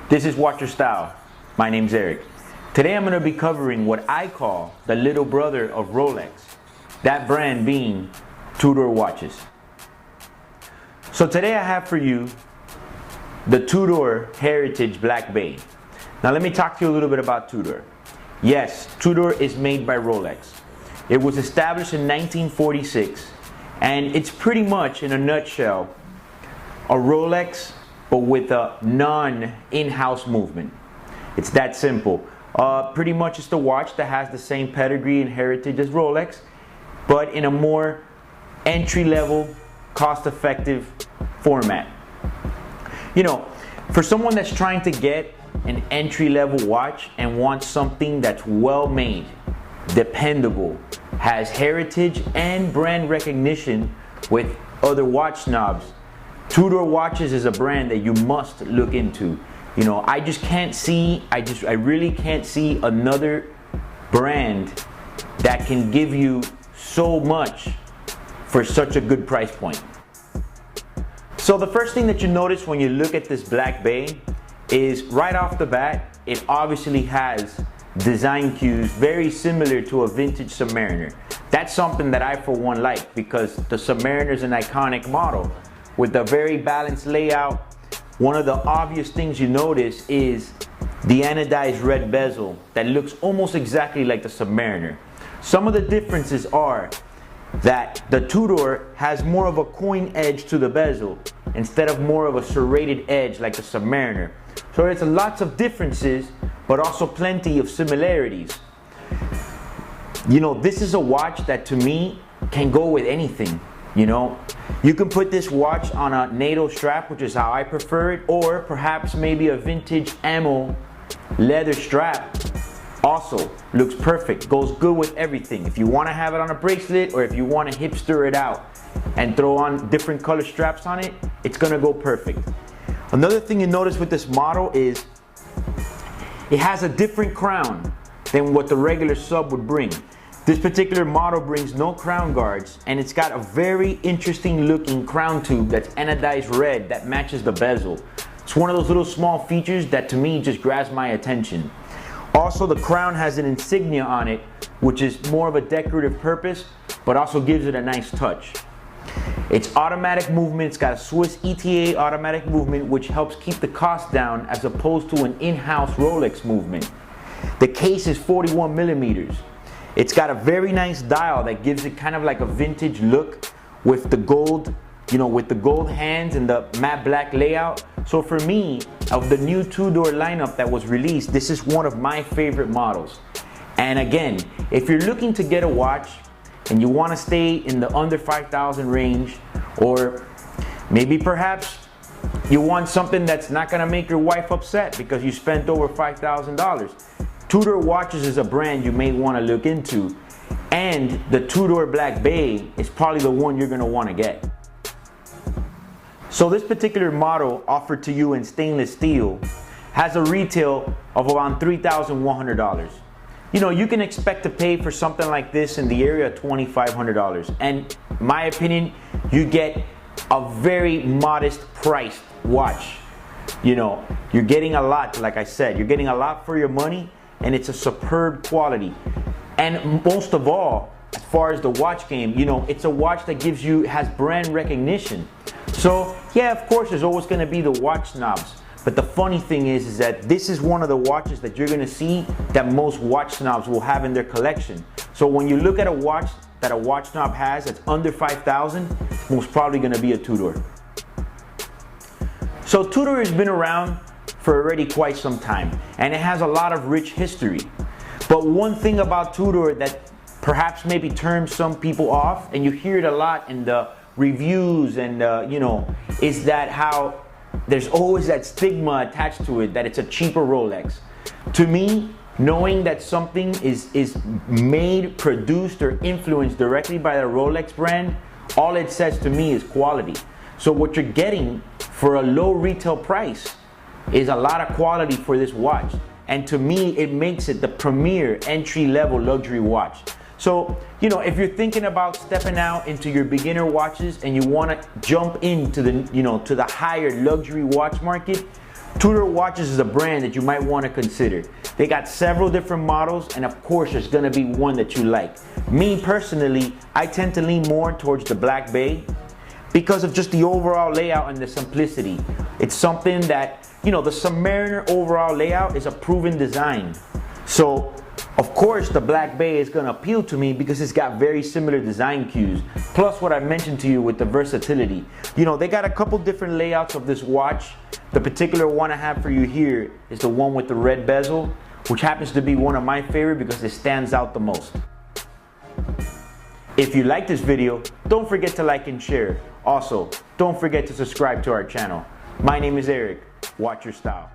This is Watch Your Style. My name's Eric. Today I'm going to be covering what I call the little brother of Rolex, that brand being Tudor Watches. So today I have for you the Tudor Heritage Black Bay. Now let me talk to you a little bit about Tudor. Yes, Tudor is made by Rolex. It was established in 1946, and it's pretty much, in a nutshell, a Rolex but with a non-in-house movement. It's that simple. Pretty much it's the watch that has the same pedigree and heritage as Rolex, but in a more entry-level, cost-effective format. You know, for someone that's trying to get an entry-level watch and wants something that's well-made, dependable, has heritage and brand recognition with other watch snobs, Tudor Watches is a brand that you must look into. You know, I really can't see another brand that can give you so much for such a good price point. So the first thing that you notice when you look at this Black Bay is right off the bat, it obviously has design cues very similar to a vintage Submariner. That's something that I for one like, because the Submariner is an iconic model with a very balanced layout. One of the obvious things you notice is the anodized red bezel that looks almost exactly like the Submariner. Some of the differences are that the Tudor has more of a coin edge to the bezel instead of more of a serrated edge like the Submariner. So there's lots of differences, but also plenty of similarities. You know, this is a watch that to me can go with anything. You know, you can put this watch on a NATO strap, which is how I prefer it, or perhaps maybe a vintage ammo leather strap. Also looks perfect, goes good with everything. If you want to have it on a bracelet, or if you want to hipster it out and throw on different color straps on it, it's gonna go perfect. Another thing you notice with this model is it has a different crown than what the regular sub would bring. This particular model brings no crown guards, and it's got a very interesting looking crown tube that's anodized red that matches the bezel. It's one of those little small features that to me just grabs my attention. Also, the crown has an insignia on it, which is more of a decorative purpose, but also gives it a nice touch. It's automatic movement. It's got a Swiss ETA automatic movement, which helps keep the cost down as opposed to an in-house Rolex movement. The case is 41 millimeters. It's got a very nice dial that gives it kind of like a vintage look with the gold, you know, with the gold hands and the matte black layout. So for me, of the new Tudor lineup that was released, this is one of my favorite models. And again, if you're looking to get a watch and you want to stay in the under 5,000 range, or maybe perhaps you want something that's not going to make your wife upset because you spent over $5,000, Tudor Watches is a brand you may want to look into, and the Tudor Black Bay is probably the one you're going to want to get. So this particular model, offered to you in stainless steel, has a retail of around $3,100. You know, you can expect to pay for something like this in the area of $2,500, and in my opinion, you get a very modest priced watch. You know, you're getting a lot. Like I said, you're getting a lot for your money, and it's a superb quality. And most of all, as far as the watch game, you know, it's a watch that has brand recognition. So yeah, of course there's always going to be the watch snobs, but the funny thing is that this is one of the watches that you're going to see that most watch snobs will have in their collection. So when you look at a watch that a watch snob has that's under 5,000, most probably going to be a Tudor. So Tudor has been around for already quite some time, and it has a lot of rich history. But one thing about Tudor that perhaps maybe turns some people off, and you hear it a lot in the reviews and you know, is that how there's always that stigma attached to it that it's a cheaper Rolex. To me, knowing that something is made, produced, or influenced directly by the Rolex brand, all it says to me is quality. So what you're getting for a low retail price is a lot of quality for this watch. And to me, it makes it the premier entry-level luxury watch. So, you know, if you're thinking about stepping out into your beginner watches and you want to jump into the, you know, to the higher luxury watch market, Tudor Watches is a brand that you might want to consider. They got several different models, and of course there's going to be one that you like. Me personally, I tend to lean more towards the Black Bay because of just the overall layout and the simplicity. It's something that, you know, the Submariner overall layout is a proven design. So of course the Black Bay is going to appeal to me because it's got very similar design cues. Plus what I mentioned to you with the versatility. You know, they got a couple different layouts of this watch. The particular one I have for you here is the one with the red bezel, which happens to be one of my favorite because it stands out the most. If you like this video, don't forget to like and share. Also, don't forget to subscribe to our channel. My name is Eric. Watch your style.